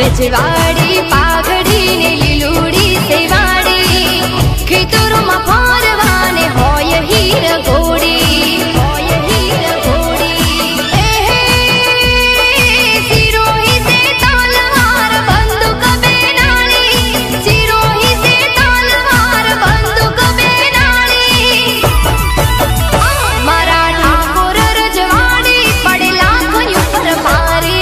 रजवाड़ी पाघड़ी ने लीलूड़ी सेवाड़ी खेतरों में फरवाने होय हीर घोड़ी सिरोही से तलवार बंदूक बेनाली सिरोही से तलवार बंदूक बेनाली मराठा कोर रजवाड़ी पड़े लाखों पर भारी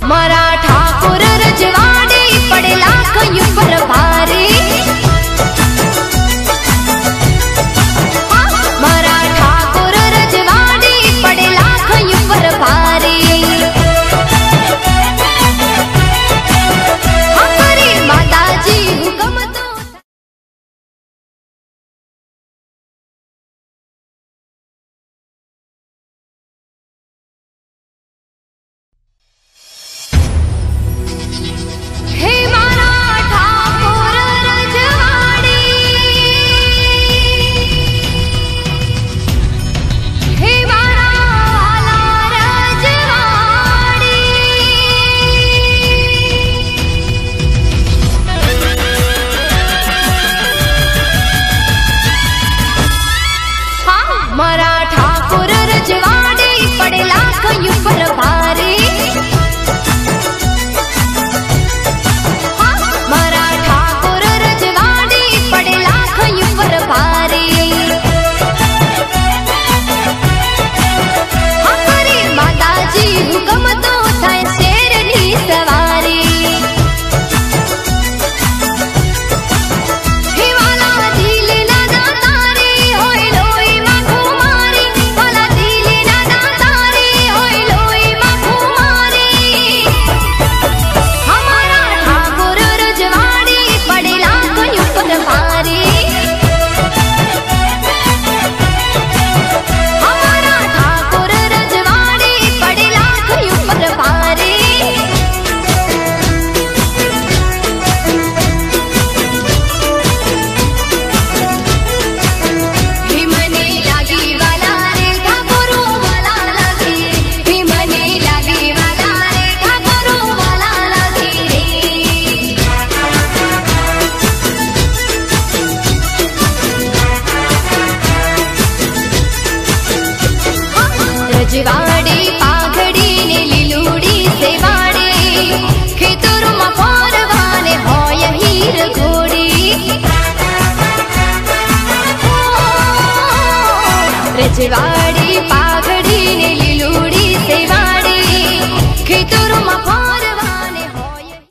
मारा ठाकुर रजवाड़ी पड़े लाख ऊपर भारी। मारा ठाकुर रजवाड़ी पड़े लाख ऊपर भारी। हमारी माता जी हुक्म तो हे मारा ठाकुर रजवाड़ी, हे मारा वाला रजवाड़ी। हाँ मारा ठाकुर रजवाड़ी पड़े लाख ऊपर भारी। मारा ठाकुर रजवाड़ी पड़े लाख ऊपर भारी। हमारी माता जी हुक्म तो थाय शेरनी सवारी। हे वाला दिल ना दातारी होय लोई मां कुमारी। वाला दिल ना दातारी होय लोई मां कुमारी। हमारा ठाकुर रजवाड़ी पड़े लाख ऊपर भारी। हमारा ठाकुर रजवाड़ी पड़े लाख ऊपर भारी। हिमने लागी वाला रे ठाकुरो वाला लागी। हिमने लागी वाला रे ठाकुरो वाला लागी रे। रजवाड़ी पाघड़ी ने लीलूड़ी से वाड़ी। खेतुर मफोरवा ने होय हीर घोड़ी। रजवाड़ी पाघड़ी ने लीलूड़ी